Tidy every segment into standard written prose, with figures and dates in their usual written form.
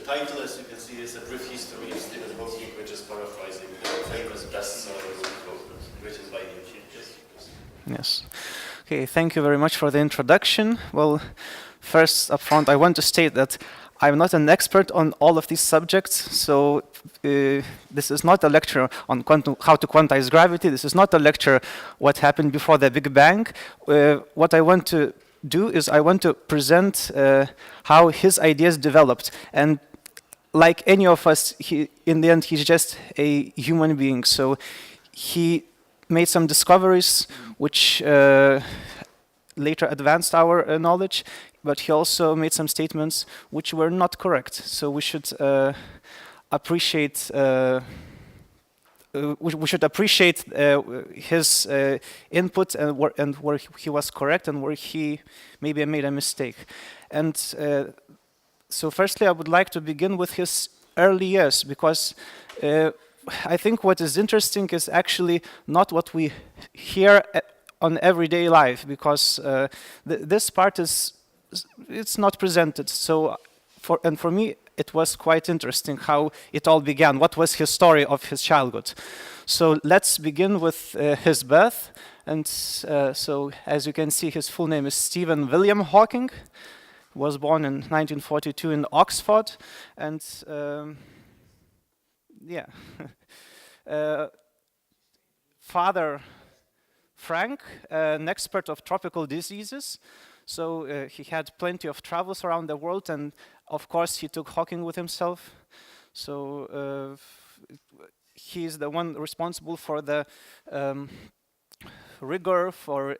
title, as you can see, is A Brief History of Stephen Hawking, which is paraphrasing the famous bestseller written by him. Yes. Okay, thank you very much for the introduction. Well, first up front, I want to state that I'm not an expert on all of these subjects, so this is not a lecture on how to quantize gravity. This is not a lecture what happened before the Big Bang. What I want to do is I want to present how his ideas developed. And like any of us, in the end, he's just a human being. So he made some discoveries which later advanced our knowledge, but he also made some statements which were not correct. So we should appreciate his input and where he was correct and where he maybe made a mistake. And so firstly, I would like to begin with his early years, because I think what is interesting is actually not what we hear on everyday life, because this part it's not presented. So for me, it was quite interesting how it all began. What was his story of his childhood? So let's begin with his birth. And so as you can see, his full name is Stephen William Hawking. He was born in 1942 in Oxford. And yeah. Father Frank, an expert of tropical diseases. So he had plenty of travels around the world, and of course he took Hawking with himself. So he is the one responsible for the rigor, for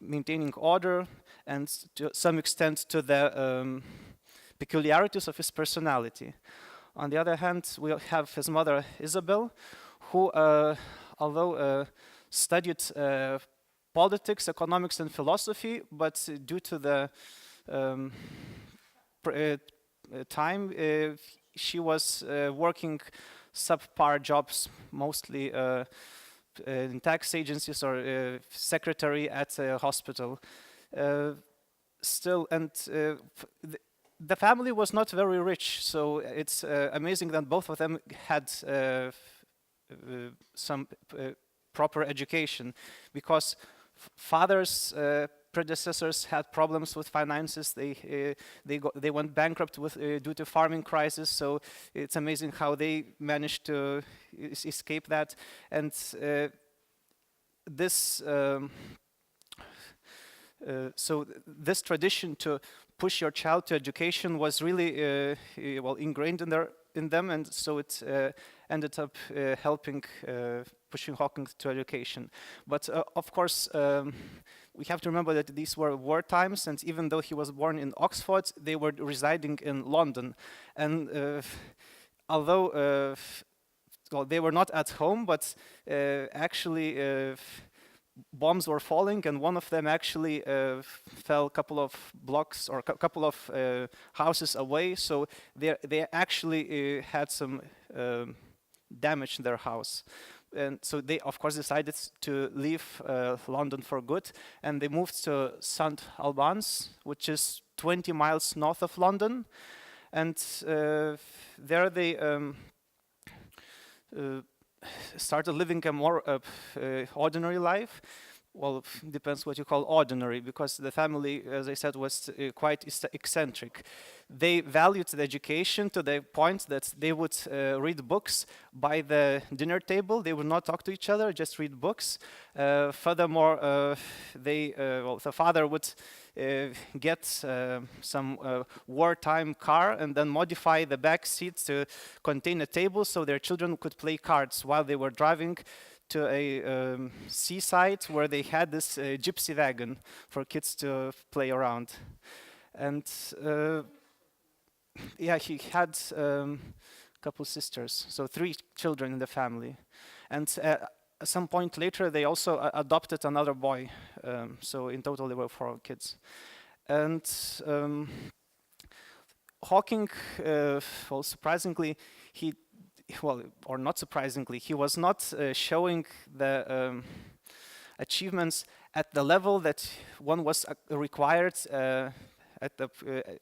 maintaining order, and to some extent to the peculiarities of his personality. On the other hand, we have his mother Isabel, who, although studied politics, economics, and philosophy, but due to the time, she was working subpar jobs, mostly in tax agencies or secretary at a hospital. Still, and the family was not very rich, so it's amazing that both of them had some proper education, because father's predecessors had problems with finances. They went bankrupt due to farming crisis. So it's amazing how they managed to escape that. And this this tradition to push your child to education was really well ingrained in them, and so it ended up helping pushing Hawking to education. But of course, we have to remember that these were war times, and even though he was born in Oxford, they were residing in London. And although well, they were not at home, but actually bombs were falling, and one of them actually fell a couple of blocks or a couple of houses away. So they actually had some damage in their house. And so they, of course, decided to leave London for good, and they moved to St. Albans, which is 20 miles north of London. And there they started living a more ordinary life. Well, depends what you call ordinary, because the family, as I said, was quite eccentric. They valued the education to the point that they would read books by the dinner table. They would not talk to each other, just read books. Furthermore, well, the father would get some wartime car and then modify the back seat to contain a table so their children could play cards while they were driving to a seaside where they had this gypsy wagon for kids to play around. And yeah, he had a couple sisters, so 3 children in the family. And at some point later, they also adopted another boy. So in total, there were 4 kids. And Hawking, well, surprisingly, or not surprisingly, he was not showing the achievements at the level that one was required at the,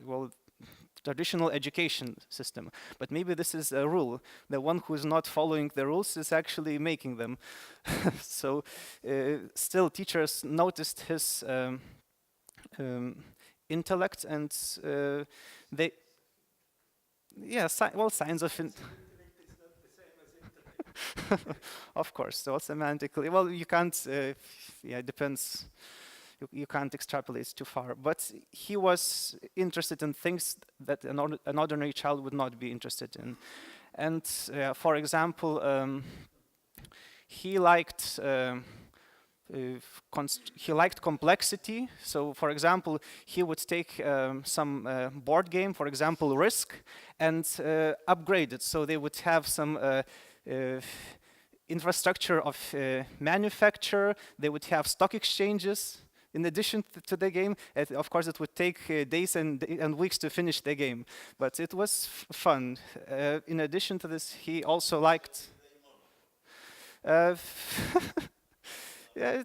well, traditional education system. But maybe this is a rule. The one who is not following the rules is actually making them. So still teachers noticed his intellect, and they, yeah, well, signs of of course, so semantically, well, you can't, yeah, it depends. You can't extrapolate too far, but he was interested in things that an ordinary child would not be interested in. And for example, he liked complexity. So for example, he would take some board game, for example, Risk, and upgrade it. So they would have some infrastructure of manufacture, they would have stock exchanges in addition to the game. Of course, it would take days and weeks to finish the game, but it was fun. In addition to this, he also liked... yeah, yeah,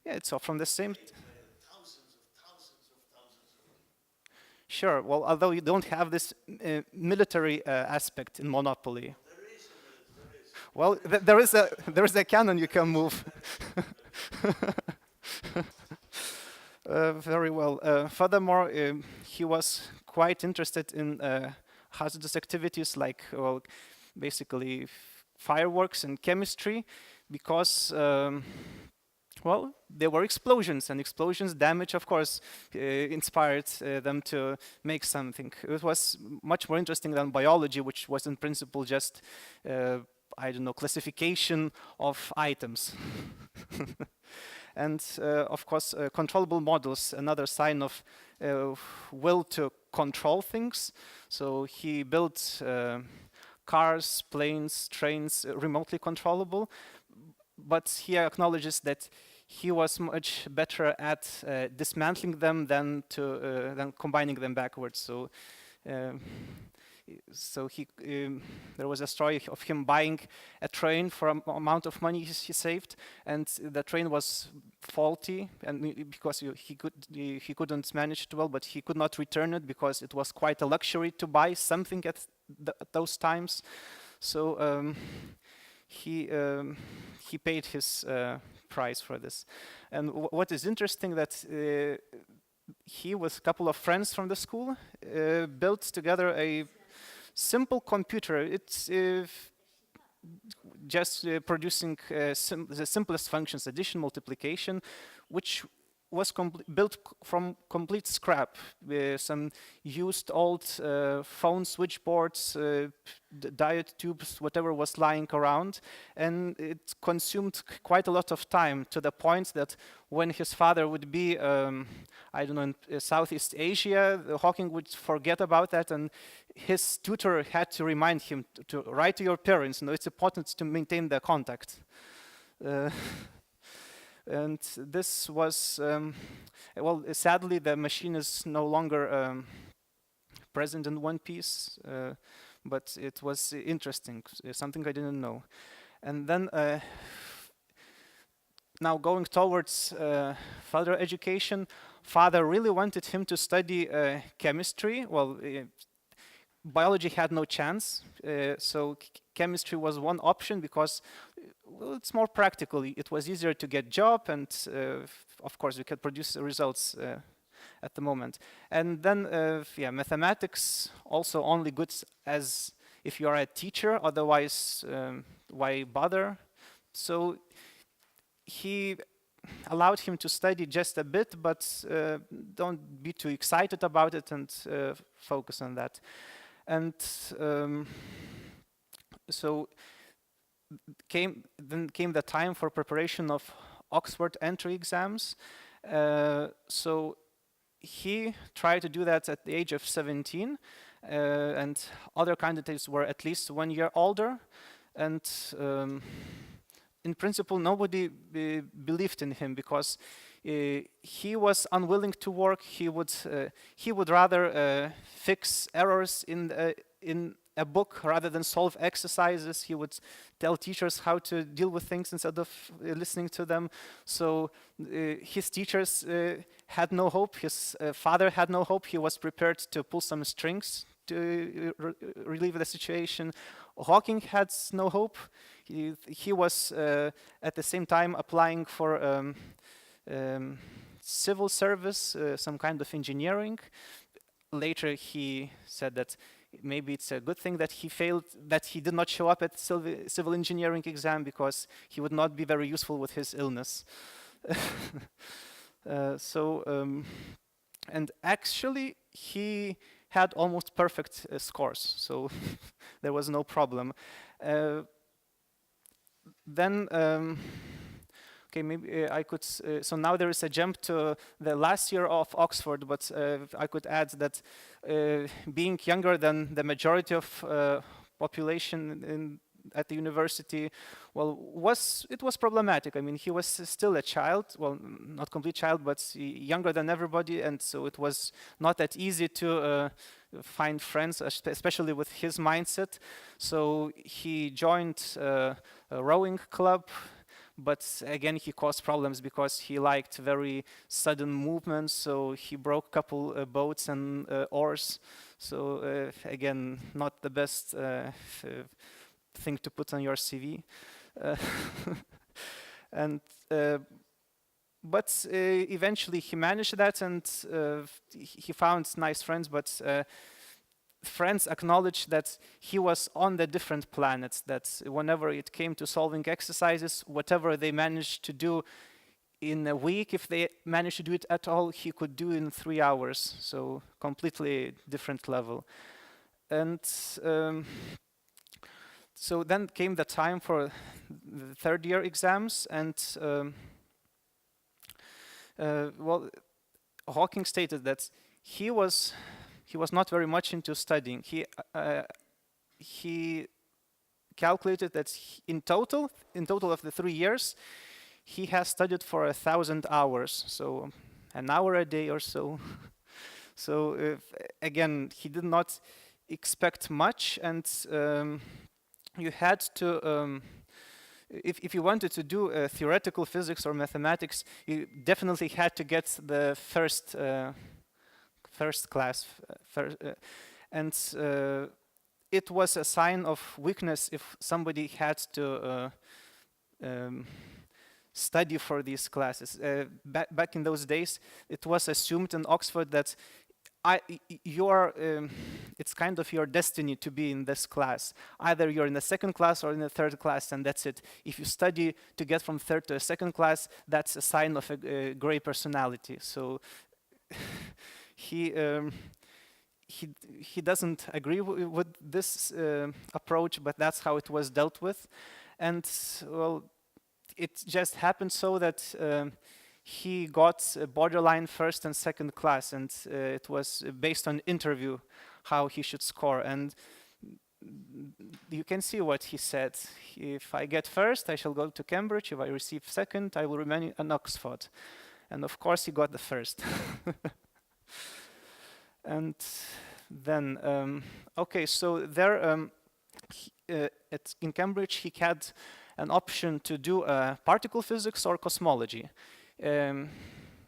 it's all from the same... Sure, well, although you don't have this military aspect in Monopoly. Well, there is a cannon you can move. Very well. Furthermore, he was quite interested in hazardous activities like, well, basically fireworks and chemistry, because well, there were explosions, and explosions damage, of course, inspired them to make something. It was much more interesting than biology, which was in principle just I don't know, classification of items. And of course, controllable models, another sign of will to control things. So he built cars, planes, trains, remotely controllable. But he acknowledges that he was much better at dismantling them than combining them backwards. So he there was a story of him buying a train for an amount of money he saved, and the train was faulty, and because he couldn't manage it well, but he could not return it because it was quite a luxury to buy something at those times. So he paid his price for this. And what is interesting that he with a couple of friends from the school built together a simple computer. It's just producing the simplest functions, addition, multiplication, which was built from complete scrap. Some used old phone switchboards, diode tubes, whatever was lying around, and it consumed quite a lot of time, to the point that when his father would be, I don't know, in Southeast Asia, Hawking would forget about that, and his tutor had to remind him to write to your parents. You know, it's important to maintain the contact. And this was, well, sadly, the machine is no longer present in one piece, but it was interesting, something I didn't know. And then, now going towards further education, father really wanted him to study chemistry. Well, biology had no chance, so chemistry was one option because, well, it's more practical. It was easier to get job, and of course we could produce results at the moment. And then, yeah, mathematics also only good as if you are a teacher. Otherwise, why bother? So he allowed him to study just a bit, but don't be too excited about it, and focus on that. And so then came the time for preparation of Oxford entry exams. So he tried to do that at the age of 17, and other candidates were at least 1 year older. And in principle, nobody believed in him because he was unwilling to work. He would rather fix errors in a book rather than solve exercises. He would tell teachers how to deal with things instead of listening to them. So his teachers had no hope. His father had no hope. He was prepared to pull some strings to relieve the situation. Hawking had no hope. He was at the same time applying for civil service, some kind of engineering. Later he said that maybe it's a good thing that he failed, that he did not show up at civil engineering exam, because he would not be very useful with his illness. And actually he had almost perfect scores, so there was no problem. Then okay, maybe I could, so now there is a jump to the last year of Oxford, but I could add that being younger than the majority of population at the university, well, it was problematic. I mean, he was still a child, well, not complete child, but younger than everybody, and so it was not that easy to find friends, especially with his mindset. So he joined a rowing club, but again he caused problems because he liked very sudden movements, so he broke a couple boats and oars. So again, not the best thing to put on your CV. But eventually he managed that, and he found nice friends, but friends acknowledged that he was on the different planets, that whenever it came to solving exercises, whatever they managed to do in a week, if they managed to do it at all, he could do in 3 hours. So completely different level. And so then came the time for the third year exams, and well, Hawking stated that he was not very much into studying. He calculated that in total of the 3 years, he has studied for 1,000 hours, so an hour a day or so. So again, he did not expect much, and you had to, if you wanted to do theoretical physics or mathematics, you definitely had to get the first class, and it was a sign of weakness if somebody had to study for these classes. Back in those days, it was assumed in Oxford that it's kind of your destiny to be in this class. Either you're in the second class or in the third class, and that's it. If you study to get from third to a second class, that's a sign of a great personality. So he doesn't agree with this approach, but that's how it was dealt with. And well, it just happened so that he got borderline first and second class, and it was based on interview how he should score. And you can see what he said. If I get first, I shall go to Cambridge. If I receive second, I will remain in Oxford. And of course, he got the first. And then, okay, so there in Cambridge, he had an option to do particle physics or cosmology.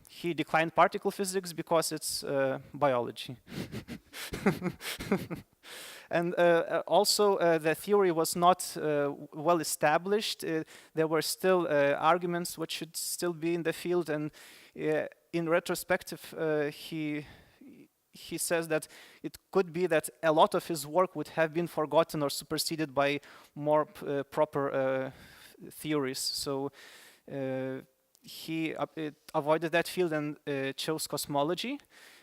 He declined particle physics because it's biology. And also the theory was not well established. There were still arguments which should still be in the field, and in retrospective he says that it could be that a lot of his work would have been forgotten or superseded by more proper theories. So he avoided that field and chose cosmology.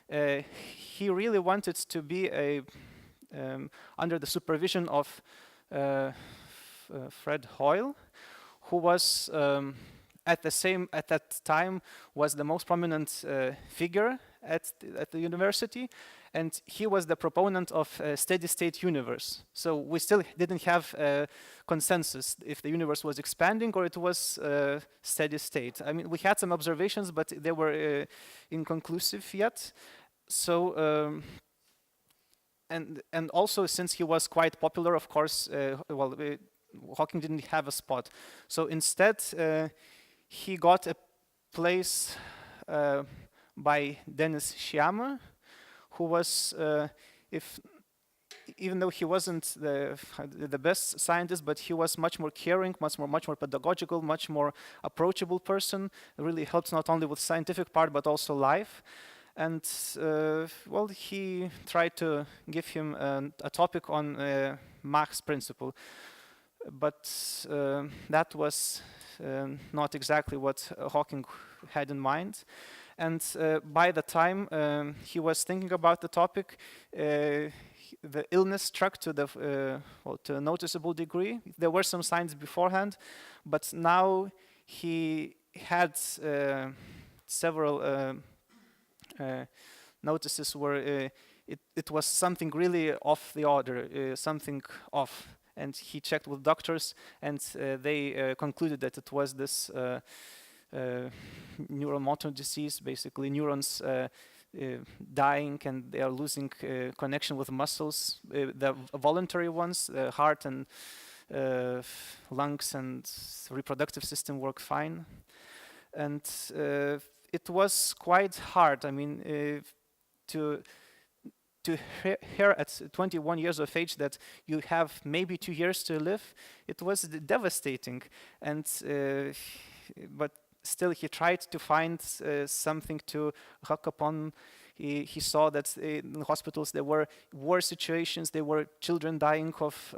He really wanted to be under the supervision of Fred Hoyle, who was at that time was the most prominent figure at the university, and he was the proponent of a steady-state universe. So we still didn't have a consensus if the universe was expanding or it was steady state. I mean, we had some observations, but they were inconclusive yet. So and also since he was quite popular, of course, Hawking didn't have a spot. So instead, he got a place by Dennis Sciama, who was, even though he wasn't the best scientist, but he was much more caring, much more pedagogical, much more approachable person. It really helps not only with scientific part, but also life. And well, he tried to give him a topic on Mach's principle, but that was not exactly what Hawking had in mind. And by the time he was thinking about the topic, the illness struck to to a noticeable degree. There were some signs beforehand, but now he had several notices where it was something really off the order, something off. And he checked with doctors, and they concluded that it was this neuromotor disease, basically neurons dying, and they are losing connection with muscles, the voluntary ones, the heart and lungs and reproductive system work fine. And it was quite hard, I mean, to hear at 21 years of age that you have maybe 2 years to live. It was devastating, and but still he tried to find something to hook upon. He saw that in hospitals there were war situations, there were children dying of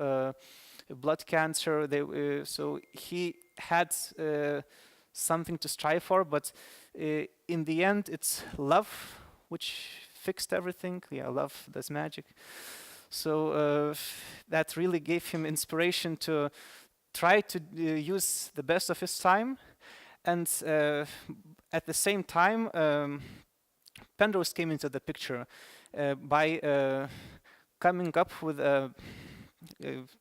blood cancer. So he had something to strive for, but in the end it's love which fixed everything. Yeah, love does magic. So that really gave him inspiration to try to use the best of his time. And at the same time, Penrose came into the picture by coming up with a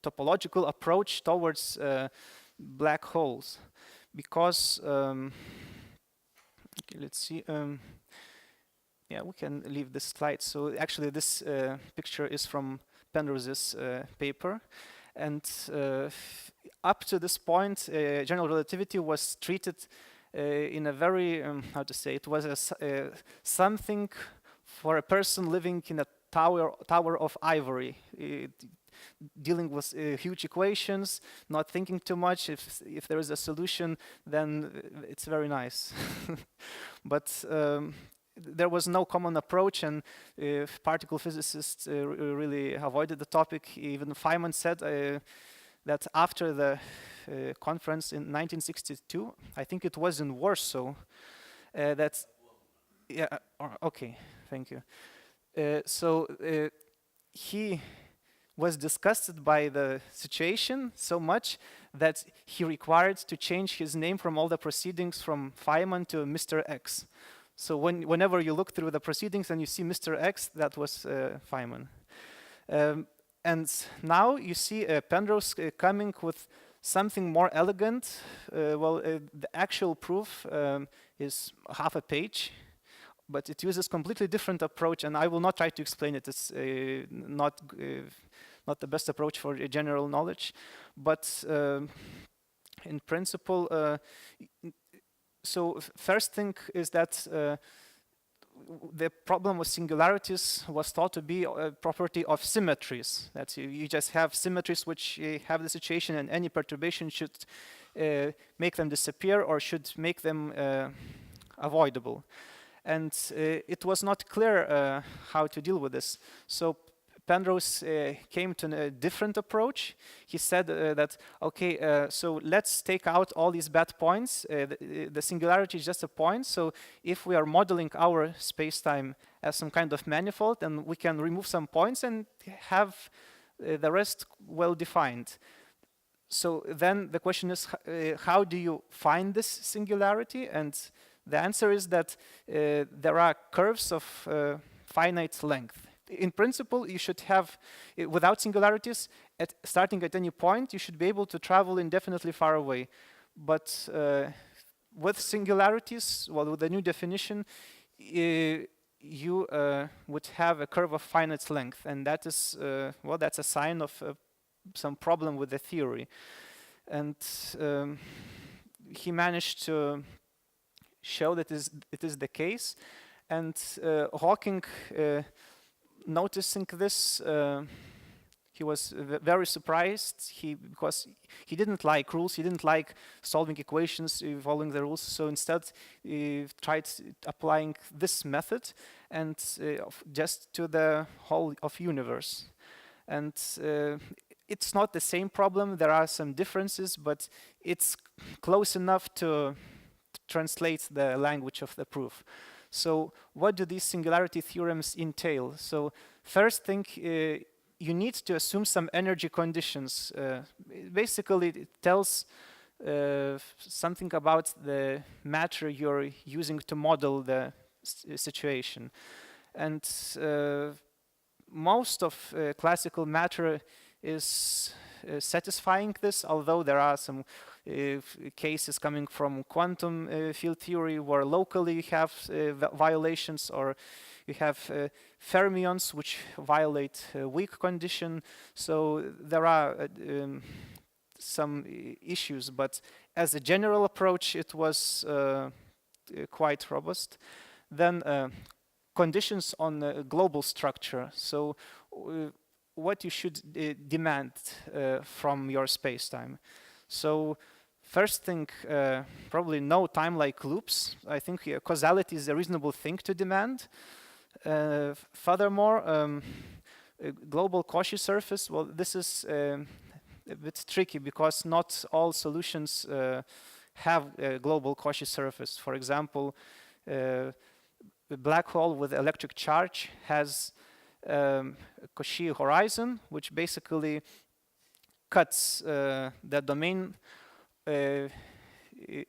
topological approach towards black holes. Because, okay, let's see, yeah, we can leave this slide. So actually this picture is from Penrose's paper. And up to this point, general relativity was treated in a very, how to say, it was something for a person living in a tower of ivory, dealing with huge equations, not thinking too much. If there is a solution, then it's very nice. But there was no common approach, and particle physicists really avoided the topic. Even Feynman said that after the conference in 1962, I think it was in Warsaw, that, yeah, okay, thank you. So he was disgusted by the situation so much that he required to change his name from all the proceedings from Feynman to Mr. X. So whenever you look through the proceedings and you see Mr. X, that was Feynman. And now you see Penrose coming with something more elegant. The actual proof is half a page, but it uses completely different approach, and I will not try to explain it. It's not the best approach for general knowledge, but in principle, so first thing is that the problem with singularities was thought to be a property of symmetries. That you just have symmetries which have the situation, and any perturbation should make them disappear or should make them avoidable. And it was not clear how to deal with this. So Penrose came to a different approach. He said that, okay, so let's take out all these bad points. The singularity is just a point. So if we are modeling our space-time as some kind of manifold, then we can remove some points and have the rest well defined. So then the question is, how do you find this singularity? And the answer is that there are curves of finite length. In principle, you should have, without singularities, starting at any point, you should be able to travel indefinitely far away. But with singularities, well, with the new definition, you would have a curve of finite length, and that is, well, that's a sign of some problem with the theory. And he managed to show that it is the case. And Hawking, noticing this, he was very surprised because he didn't like rules, he didn't like solving equations, following the rules, so instead he tried applying this method and just to the whole of universe. And it's not the same problem, there are some differences, but it's close enough to translate the language of the proof. So what do these singularity theorems entail? So first thing, you need to assume some energy conditions. Basically, it tells something about the matter you're using to model the situation. And most of classical matter is satisfying this, although there are some cases coming from quantum field theory where locally you have violations, or you have fermions which violate weak condition. So there are some issues, but as a general approach it was quite robust. Then conditions on global structure. So what you should demand from your space-time. So first thing, probably no time-like loops. I think causality is a reasonable thing to demand. Furthermore, global Cauchy surface, well, this is a bit tricky because not all solutions have a global Cauchy surface. For example, a black hole with electric charge has Cauchy horizon, which basically cuts the domain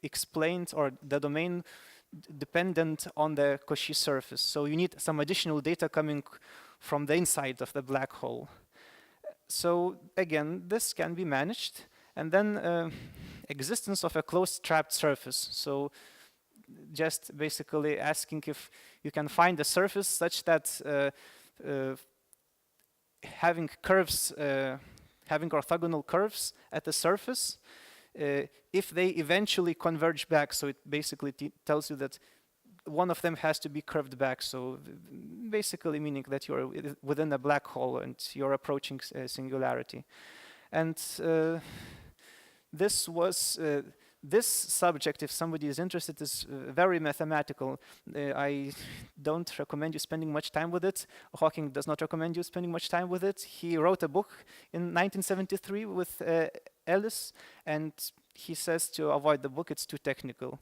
explained, or the domain dependent on the Cauchy surface. So you need some additional data coming from the inside of the black hole. So again, this can be managed. And then existence of a closed trapped surface. So just basically asking if you can find a surface such that having curves, having orthogonal curves at the surface, if they eventually converge back, so it basically tells you that one of them has to be curved back, so basically meaning that you're within a black hole and you're approaching singularity. And this was this subject, if somebody is interested, is very mathematical. I don't recommend you spending much time with it. Hawking does not recommend you spending much time with it. He wrote a book in 1973 with Ellis, and he says to avoid the book, it's too technical.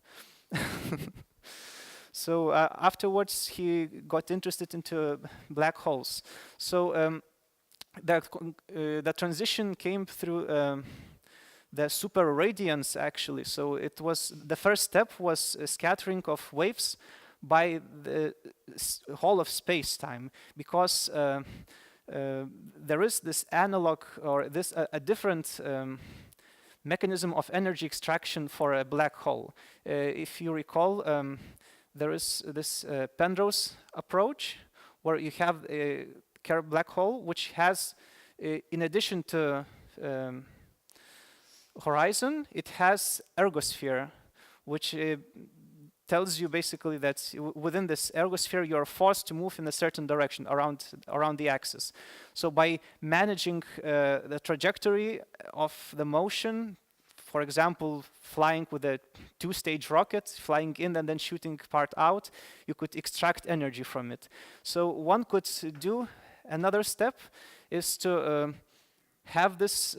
So afterwards, he got interested into black holes. So the transition came through the super radiance, actually. So it was, the first step was a scattering of waves by the whole of space-time, because there is this analog, or this a different mechanism of energy extraction for a black hole. If you recall, there is this Penrose approach, where you have a curved black hole, which has, in addition to horizon, it has ergosphere, which tells you basically that within this ergosphere you're forced to move in a certain direction around the axis. So by managing the trajectory of the motion, for example, flying with a two-stage rocket, flying in and then shooting part out, you could extract energy from it. So one could do another step is to have this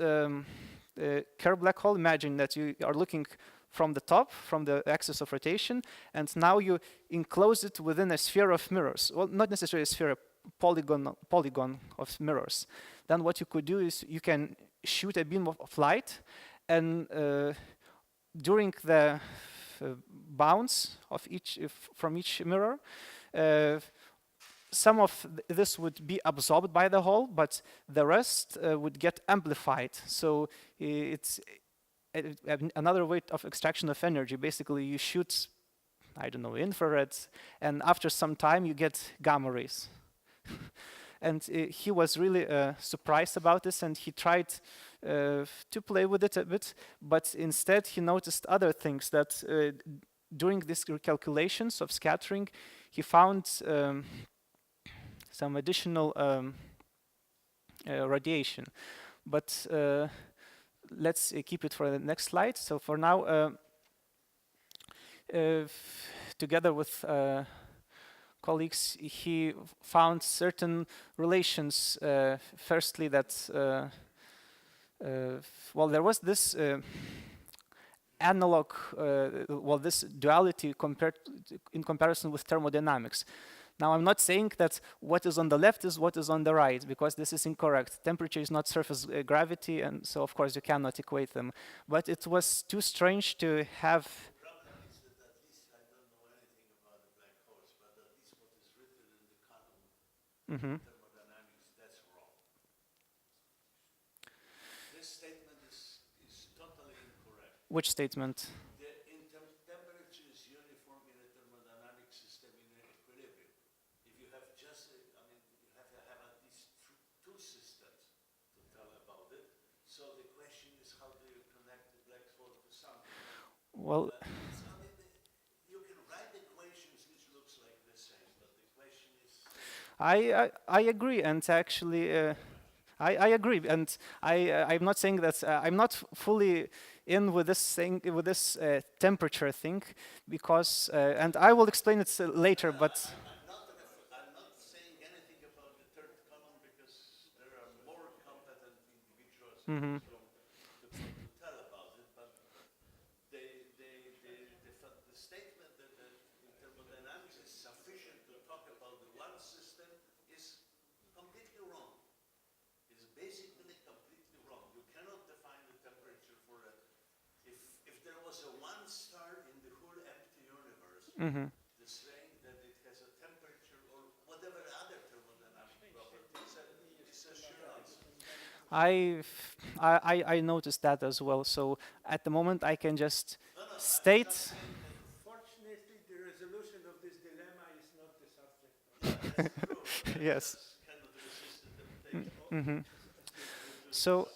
curved black hole. Imagine that you are looking from the top, from the axis of rotation, and now you enclose it within a sphere of mirrors. Well, not necessarily a sphere, a polygon of mirrors. Then what you could do is you can shoot a beam of light, and during the bounce of from each mirror, some of this would be absorbed by the hole, but the rest would get amplified. So it's another way of extraction of energy. Basically, you shoot I don't know, infrared, and after some time you get gamma rays. And he was really surprised about this, and he tried to play with it a bit, but instead he noticed other things, that during these recalculations of scattering, he found some additional radiation. But let's keep it for the next slide. So for now, together with colleagues, he found certain relations. Firstly, that well, there was this analog, well, this duality in comparison with thermodynamics. Now, I'm not saying that what is on the left is what is on the right, because this is incorrect. Temperature is not surface gravity, and so of course you cannot equate them. But it was too strange to have. Mm-hmm. That's wrong. This statement is totally incorrect. Which statement? Temperature is uniform in a thermodynamic system in equilibrium. If you have just, I mean, you have to have at least two systems to tell about it. So the question is, how do you connect the black hole to something? Well, you can write equations which looks like the same, but the question is. I agree, and actually, I agree, and I'm not saying that I'm not fully in with this thing, with this temperature thing, because and I will explain it later. But I'm not saying anything about the third column, because there are more competent individuals mm-hmm. to tell about it. But the statement that in thermodynamics is sufficient to talk about the one system is completely wrong. It's basically completely wrong. You cannot define the temperature for a. If there was a one star in the whole empty universe, Mm-hmm. the saying that it has a temperature or whatever other thermodynamic properties is a sure answer. I noticed that as well. So at the moment, I can just state. Fortunately, the resolution of this dilemma is not the subject. That's true. Yes. Cannot resist the temptation. Mm-hmm. So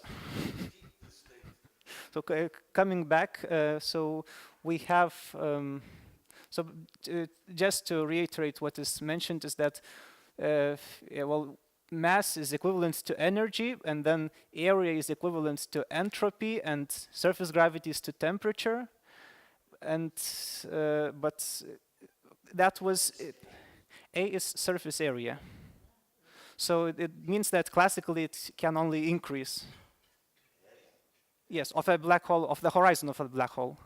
coming back, so we have. So just to reiterate what is mentioned is that, yeah, well, mass is equivalent to energy, and then area is equivalent to entropy, and surface gravity is to temperature. And but that was A is surface area. So it means that classically it can only increase. Yes, of a black hole, of the horizon of a black hole.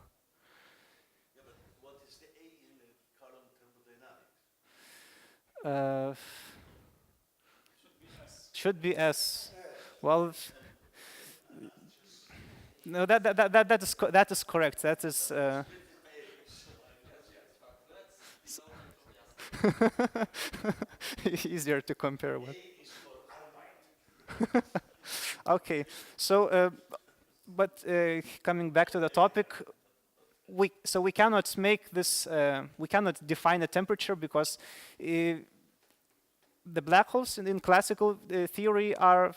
Yeah, but what is the A in the column thermodynamics? Should be S. Well, no, that is correct. That is. Easier to compare with. Okay, so but coming back to the topic, we cannot make this. We cannot define a temperature, because the black holes in classical theory are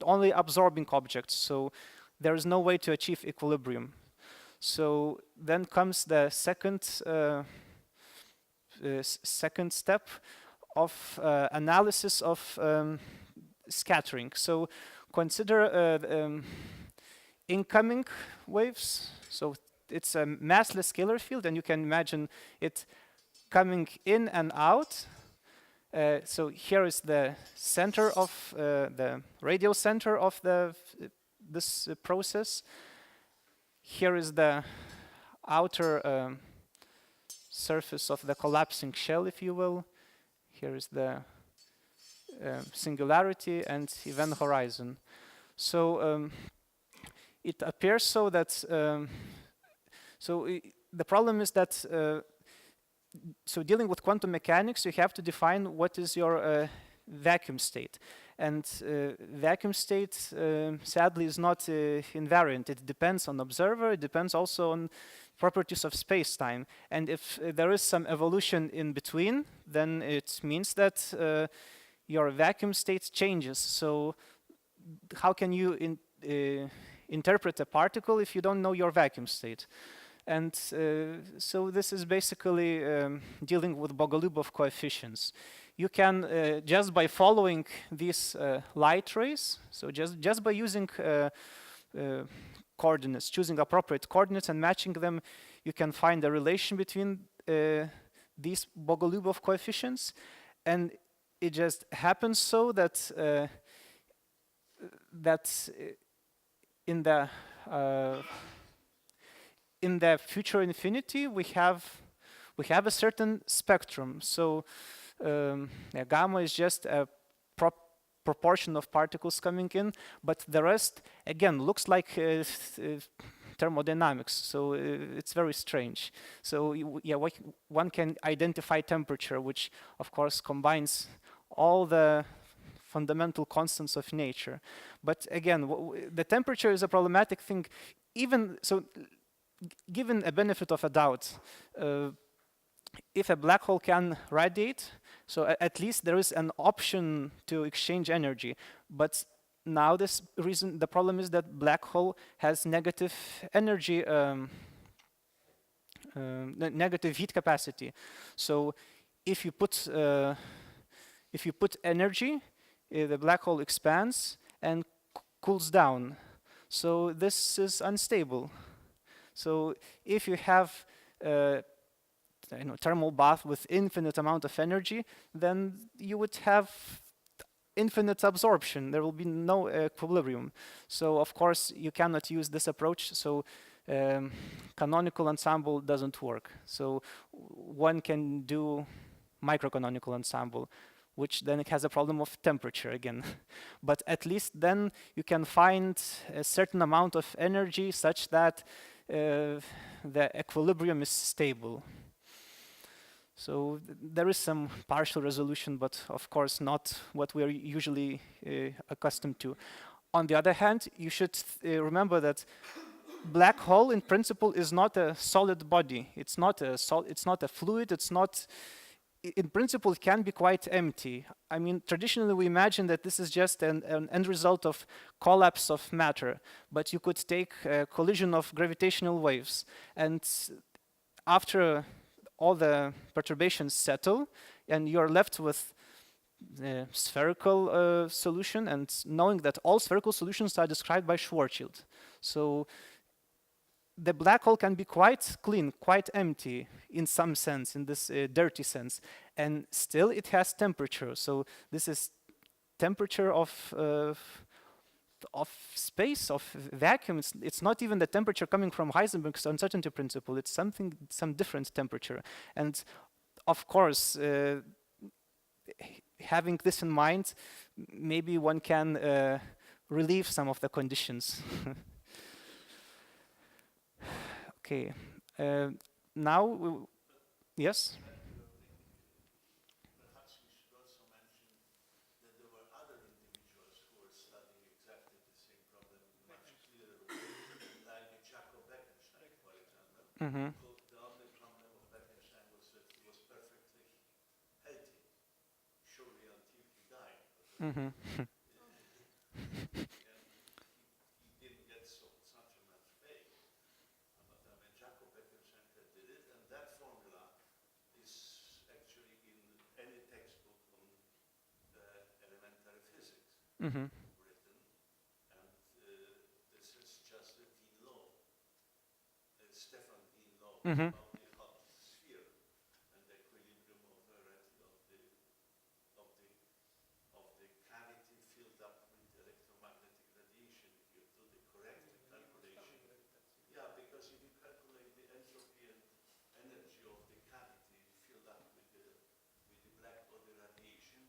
only absorbing objects. So there is no way to achieve equilibrium. So then comes the second step of analysis of scattering. So consider incoming waves. So it's a massless scalar field, and you can imagine it coming in and out. So here is the center of the radial center of this process. Here is the outer surface of the collapsing shell, if you will. Here is the singularity and event horizon. So it appears so that the problem is that so dealing with quantum mechanics, you have to define what is your vacuum state. And vacuum state, sadly, is not invariant. It depends on observer. It depends also on properties of space-time. And if there is some evolution in between, then it means that your vacuum state changes. So how can you interpret a particle if you don't know your vacuum state? And so this is basically dealing with Bogolubov coefficients. You can, just by following these light rays, so just by using coordinates, choosing appropriate coordinates and matching them, you can find a relation between these Bogolubov coefficients. And it just happens so that in the future infinity we have a certain spectrum. So gamma is just a proportion of particles coming in, but the rest again looks like thermodynamics. So it's very strange. So yeah, one can identify temperature, which of course combines all the fundamental constants of nature. But again, the temperature is a problematic thing. Even so, given a benefit of a doubt, if a black hole can radiate, so at least there is an option to exchange energy. But now the problem is that black hole has negative energy, negative heat capacity. So if you put energy, the black hole expands and cools down. So this is unstable. So if you have thermal bath with infinite amount of energy, then you would have infinite absorption. There will be no equilibrium. So of course you cannot use this approach. So canonical ensemble doesn't work. So one can do microcanonical ensemble, which then it has a problem of temperature again. But at least then you can find a certain amount of energy such that the equilibrium is stable. So there is some partial resolution, but of course not what we are usually accustomed to. On the other hand, you should remember that black hole in principle is not a solid body. It's not a fluid. It's not. In principle, it can be quite empty. I mean, traditionally we imagine that this is just an end result of collapse of matter, but you could take a collision of gravitational waves, and after all the perturbations settle, and you're left with a spherical solution, and knowing that all spherical solutions are described by Schwarzschild. So the black hole can be quite clean, quite empty in some sense, in this dirty sense, and still it has temperature. So this is temperature of space, of vacuum. It's not even the temperature coming from Heisenberg's uncertainty principle. It's some different temperature. And of course, having this in mind, maybe one can relieve some of the conditions. Okay. Now, yes? Perhaps we should also mention that there were other individuals who were studying exactly the same problem in much clearer way, like Jacob Bekenstein, for example. Mm-hmm. The only problem of Bekenstein was that he was perfectly healthy, surely until he died. Mm-hmm. Mm-hmm. Written, and this is just the Wien law, Stefan Wien law Mm-hmm. about the hot sphere and the equilibrium of the cavity filled up with electromagnetic radiation. If you do the correct calculation, yeah, because if you calculate the entropy and energy of the cavity filled up with the black body radiation,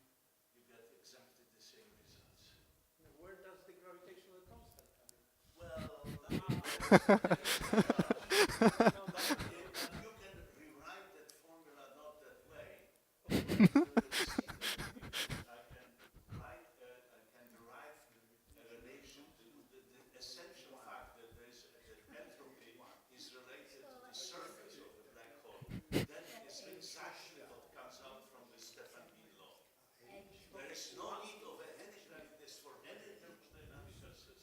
you get exactly the same results. Where does the gravitational constant come in? Well, you can rewrite that formula not that way. I can derive a relation to the essential fact that entropy is related to the is no need of any gravity for any thermodynamic process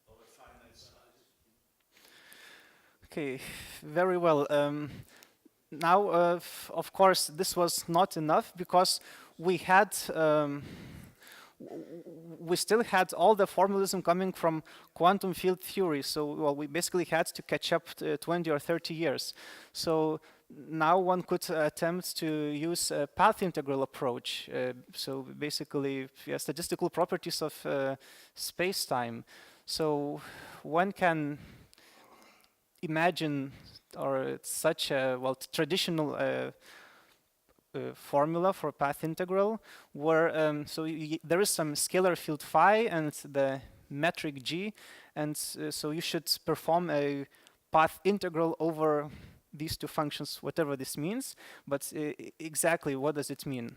of a finite size. Okay, very well. Now, of course, this was not enough because we had, we still had all the formalism coming from quantum field theory. So, well, we basically had to catch up to 20 or 30 years. So now one could attempt to use a path integral approach. So basically, yeah, statistical properties of space-time. So one can imagine or such a traditional formula for path integral where there is some scalar field phi and the metric g, and so you should perform a path integral over these two functions, whatever this means. But exactly what does it mean?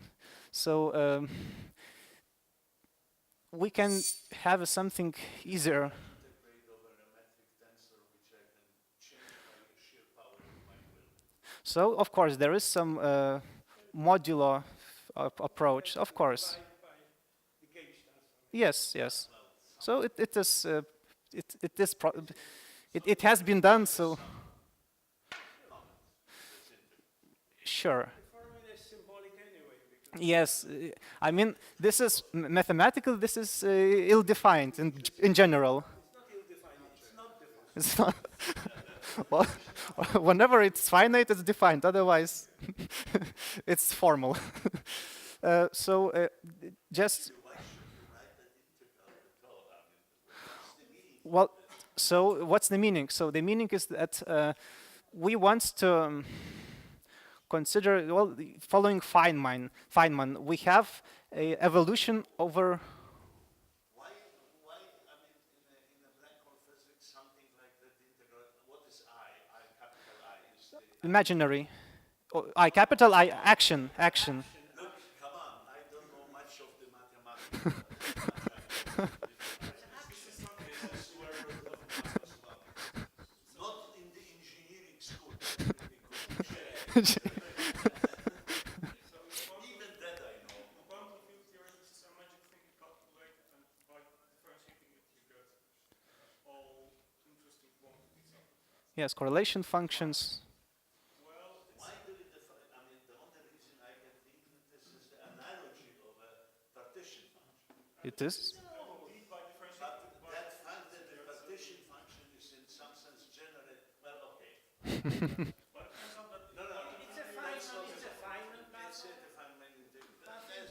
So we can have something easier. So, of course, there is some modular approach, of course. Yes, yes. So it has been done. So sure. Yes, I mean this is mathematical. This is ill-defined in general. It's not. Well, whenever it's finite, it's defined. Otherwise, it's formal. Just well. So what's the meaning? So the meaning is that we want to consider the following Feynman. We have a evolution over. Imaginary. Oh, I capital I action. Look, come on, I don't know much of the mathematics. Not in the engineering school. Even that I know. Quantum field theory is a magic thing you calculate, and by differentiating it, you get all interesting quantities. Yes, correlation functions. It is. But that fact that the partition function is in some sense generate, well, okay.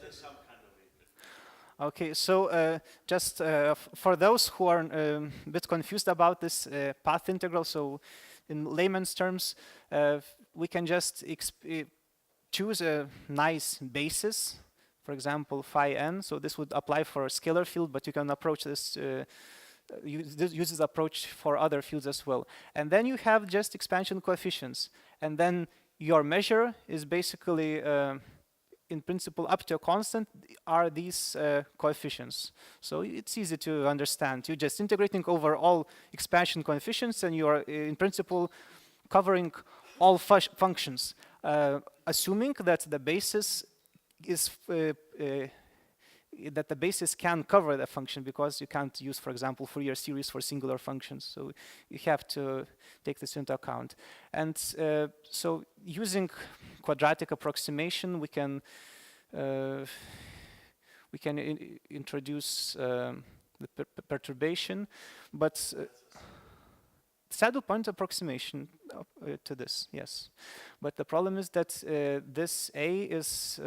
There's some kind of it. Okay, so just for those who are a bit confused about this path integral, so in layman's terms, we can just choose a nice basis. For example, phi n. So this would apply for a scalar field, but you can approach this, use this approach for other fields as well. And then you have just expansion coefficients. And then your measure is basically, in principle, up to a constant are these coefficients. So it's easy to understand. You're just integrating over all expansion coefficients, and you are, in principle, covering all functions, assuming that the basis is that the basis can cover the function, because you can't use, for example, Fourier series for singular functions. So you have to take this into account. And so using quadratic approximation, we can introduce the perturbation, but saddle point approximation to this, yes. But the problem is that this A is,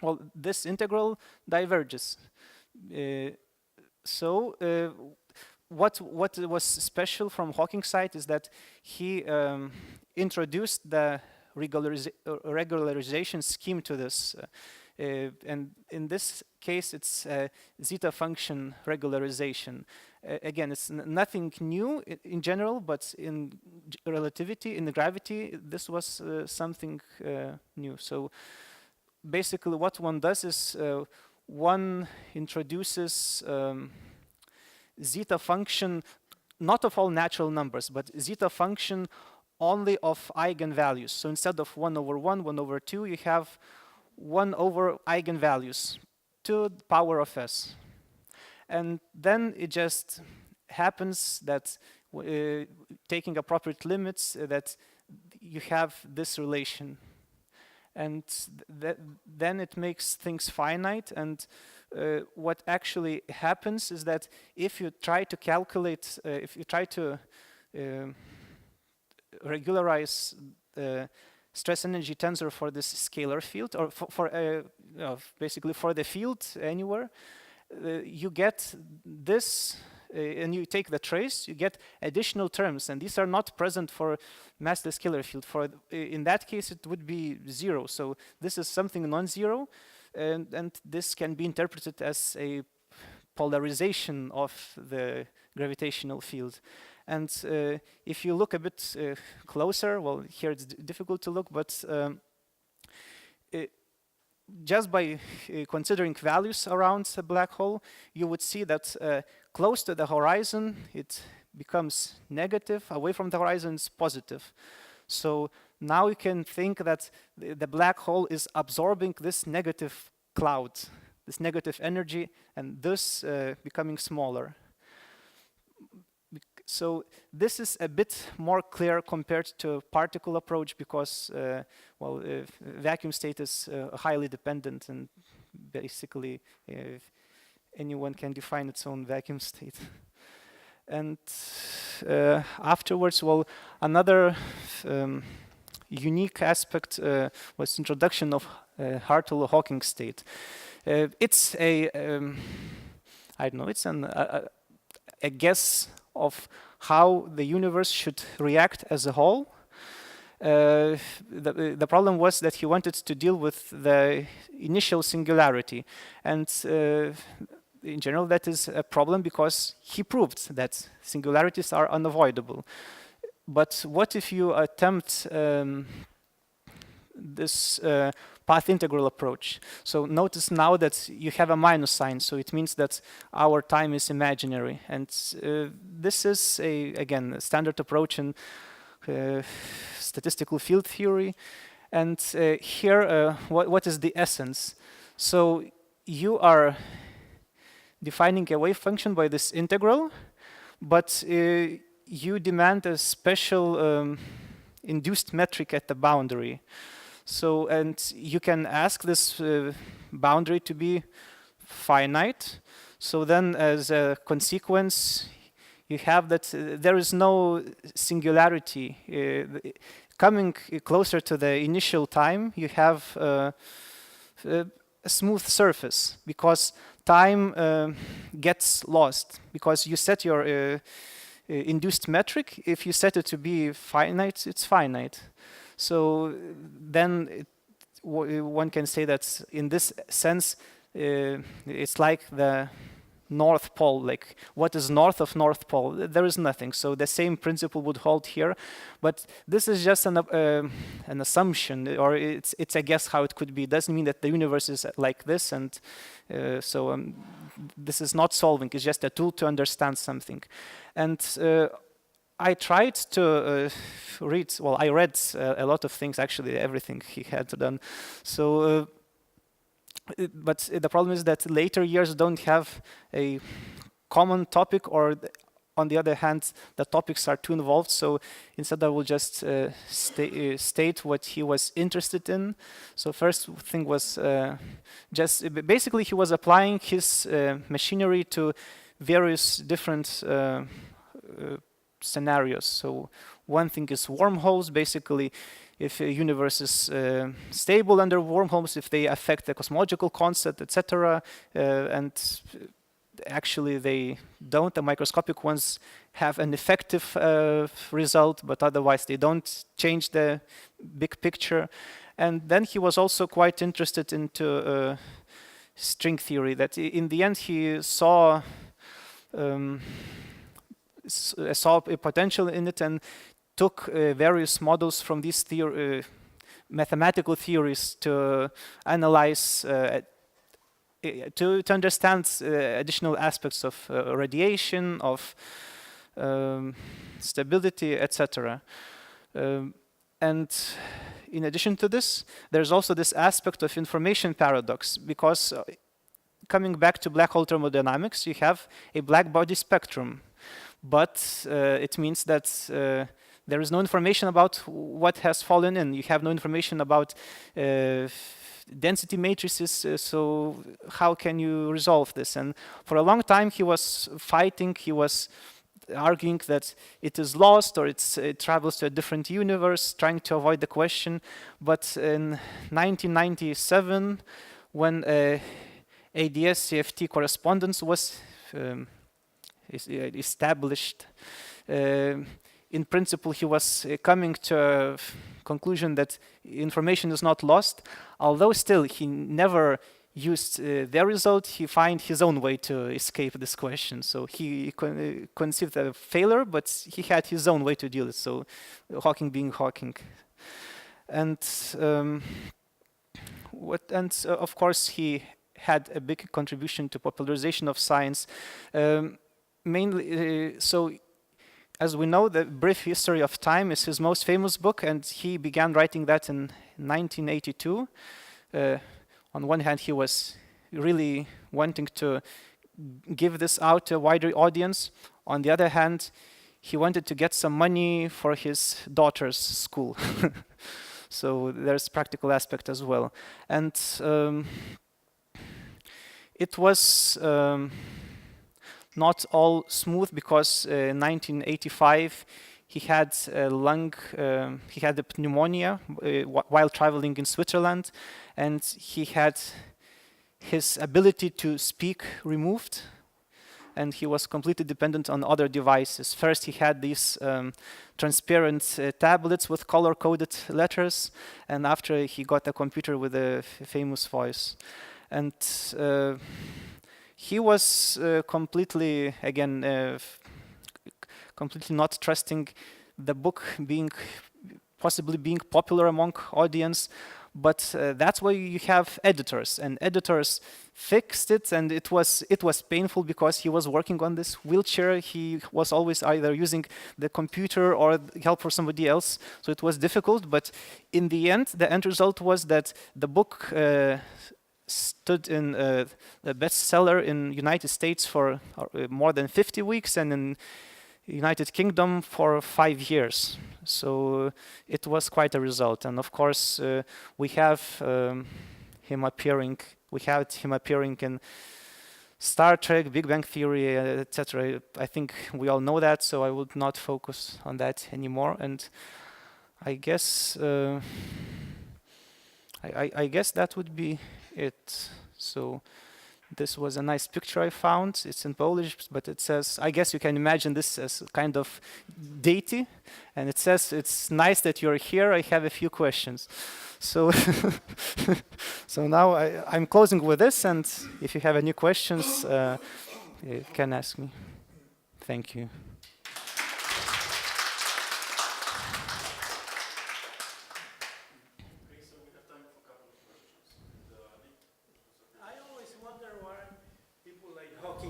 well, this integral diverges. What was special from Hawking's side is that he introduced the regularization scheme to this. And in this case, it's zeta function regularization. Again, it's nothing new in general, but in relativity, in the gravity, this was something new. So basically what one does is one introduces zeta function, not of all natural numbers, but zeta function only of eigenvalues. So instead of 1/1, 1/2, you have 1 over eigenvalues to the power of s. And then it just happens that taking appropriate limits, that you have this relation. And then it makes things finite. And what actually happens is that if you try to calculate, if you try to regularize the stress energy tensor for this scalar field, or basically for the field anywhere, you get this, and you take the trace, you get additional terms, and these are not present for massless scalar field. In that case, it would be 0. So this is something non-zero, and this can be interpreted as a polarization of the gravitational field. And if you look a bit closer, well, here it's difficult to look, but just by considering values around a black hole, you would see that close to the horizon, it becomes negative. Away from the horizon, it's positive. So now you can think that the black hole is absorbing this negative cloud, this negative energy, and thus becoming smaller. So this is a bit more clear compared to particle approach because, vacuum state is highly dependent, and basically anyone can define its own vacuum state. And afterwards, well, another unique aspect was introduction of Hartle-Hawking state. It's a, I don't know, it's a guess of how the universe should react as a whole. The problem was that he wanted to deal with the initial singularity. And in general, that is a problem because he proved that singularities are unavoidable. But what if you attempt this path integral approach? So notice now that you have a minus sign, so it means that our time is imaginary. And this is, again, a standard approach in statistical field theory. And here, what is the essence? So you are defining a wave function by this integral, but you demand a special induced metric at the boundary. So, and you can ask this boundary to be finite. So then as a consequence, you have that there is no singularity. Coming closer to the initial time, you have a smooth surface because time gets lost because you set your induced metric. If you set it to be finite, it's finite. So then one can say that in this sense, it's like the North Pole, like what is north of North Pole? There is nothing. So the same principle would hold here, but this is just an assumption, or it's a guess how it could be. It doesn't mean that the universe is like this, and this is not solving. It's just a tool to understand something. And I tried to read, well, I read a lot of things, actually everything he had done. So, but the problem is that later years don't have a common topic, or on the other hand, the topics are too involved. So instead I will just state what he was interested in. So first thing was just, basically he was applying his machinery to various different scenarios. So one thing is wormholes. Basically, if a universe is stable under wormholes, if they affect the cosmological concept, etc., and actually they don't. The microscopic ones have an effective result, but otherwise they don't change the big picture. And then he was also quite interested into string theory. That in the end he saw a potential in it and took various models from these mathematical theories to analyze, to understand additional aspects of radiation, of stability, etc. And in addition to this, there's also this aspect of information paradox, because coming back to black hole thermodynamics, you have a black body spectrum, but it means that there is no information about what has fallen in. You have no information about density matrices, so how can you resolve this? And for a long time he was fighting, he was arguing that it is lost or it travels to a different universe, trying to avoid the question. But in 1997, when ADS-CFT correspondence was established, in principle he was coming to a conclusion that information is not lost, although still he never used their result. He found his own way to escape this question. So he conceived a failure, but he had his own way to deal with it. So Hawking being Hawking. And of course he had a big contribution to popularization of science. Mainly, so as we know, The Brief History of Time is his most famous book, and he began writing that in 1982. On one hand, he was really wanting to give this out to a wider audience. On the other hand, he wanted to get some money for his daughter's school. So there's practical aspect as well. And it was not all smooth, because in 1985 he had he had a pneumonia while traveling in Switzerland, and he had his ability to speak removed, and he was completely dependent on other devices. First he had these transparent tablets with color-coded letters, and after he got a computer with a famous voice. And he was completely, again, completely not trusting the book possibly being popular among audience, but that's why you have editors, and editors fixed it, and it was painful because he was working on this wheelchair. He was always either using the computer or help for somebody else, so it was difficult. But in the end result was that the book stood in the bestseller in United States for more than 50 weeks, and in United Kingdom for 5 years. So it was quite a result. And of course, we have him appearing. We had him appearing in Star Trek, Big Bang Theory, etc. I think we all know that, so I would not focus on that anymore. And I guess I guess that would be it. So this was a nice picture I found. It's in Polish, but it says, I guess you can imagine this as kind of deity. And it says, it's nice that you're here. I have a few questions. So, so now I'm closing with this. And if you have any questions, you can ask me. Thank you.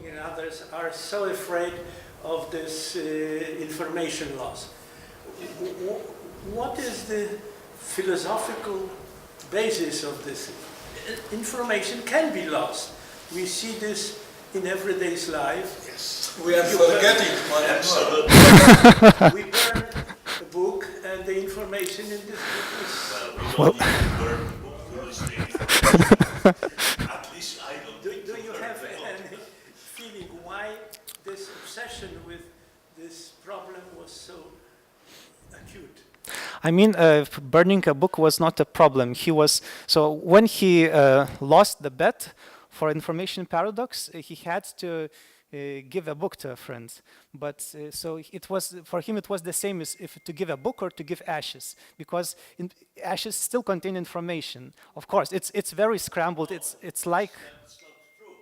And others are so afraid of this information loss. What is the philosophical basis of this? Information can be lost. We see this in everyday's life. Yes, we are forgetting one absolutely. We burn a book, and the information in this book is... Well, we don't need to burn the book to lose the information. At least I don't. Do you have any feeling why this obsession with this problem was so acute? I mean, burning a book was not a problem. He was, so when he lost the bet for information paradox, he had to give a book to a friend. But so it was, for him it was the same as if to give a book or to give ashes, because ashes still contain information. Of course, it's very scrambled. It's like... That's not true.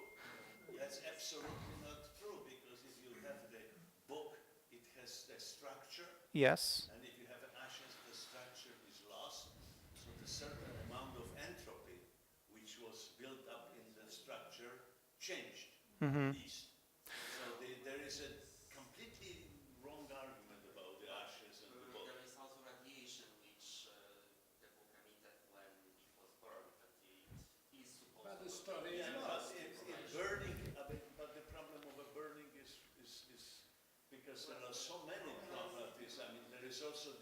That's absolutely not true, because if you have the book, it has the structure. Yes. And if you have ashes, the structure is lost. So the certain amount of entropy, which was built up in the structure, changed. Mm-hmm. So there is a completely wrong argument about the ashes and the book. There is also radiation which the book because there are so many properties. I mean, there is also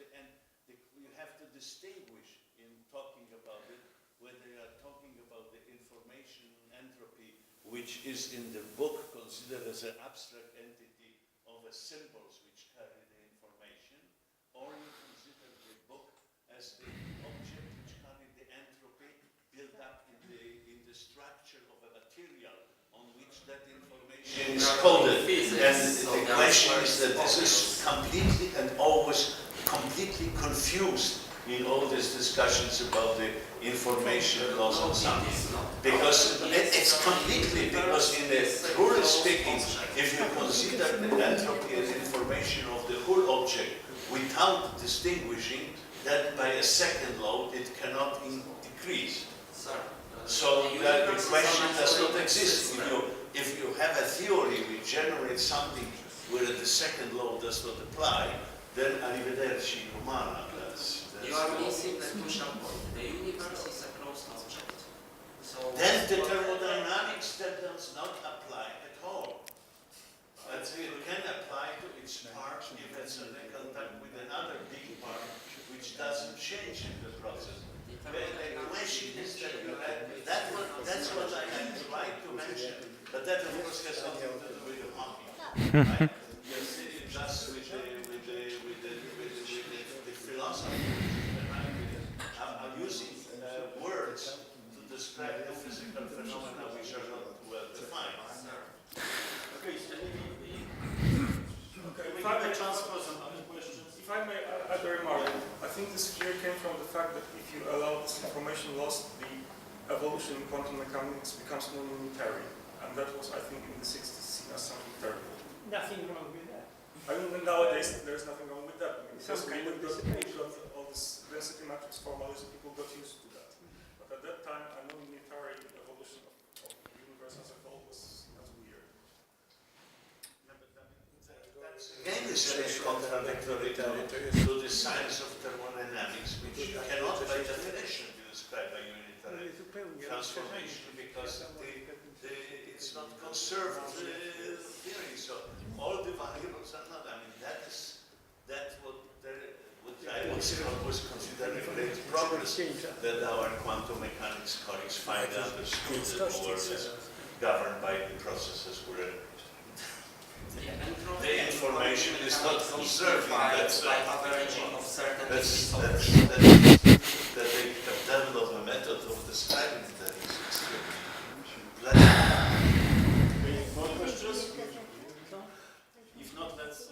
you have to distinguish in talking about it, whether you are talking about the information entropy, which is in the book considered as an abstract entity of the symbols which carry the information, or you consider the book as the object which carry the entropy built up in the structure of a material on which that information is coded. And the question is that this is completely and always completely confused in all these discussions about the information laws and something. Because it's completely, because in the truly speaking, if you consider the entropy as information of the whole object without distinguishing that by a second law it cannot decrease. So that the question does not exist. If you have a theory which generates something where the second law does not apply, then arrivederci umana. You are missing the crucial point. The universe is a closed object. So then the thermodynamics that does not apply at all. But it can apply to its part if it's in contact with another big part which doesn't change in the process. The question is that you have, that's what I tried to mention, but that of course has nothing to do with the hockey. Right? Just with the philosophy. I'm using words to describe the physical phenomena which are not well defined. Okay, so if I may transfer some other questions. If I may add a remark, I think this fear came from the fact that if you allow this information loss, the evolution in quantum mechanics becomes non-unitary. And that was, I think, in the 60s seen as something terrible. Nothing wrong with that. I mean, nowadays, there's nothing wrong with that. I mean, Some kind of dissipation. all this density matrix formalism, people got used to that. But at that time, a non-unitary evolution of the universe as a whole was seen as weird. Again, this is contradictory to the science of thermodynamics, which cannot by definition be described by unitary transformation because it's not conserved theory. So all the variables are not. I mean, that's what I was considering great progress that our quantum mechanics colleagues finally understood that the world is governed by the processes where the information is not conserved in that sense. That they have developed a method of describing that is extremely. More questions? If not, let's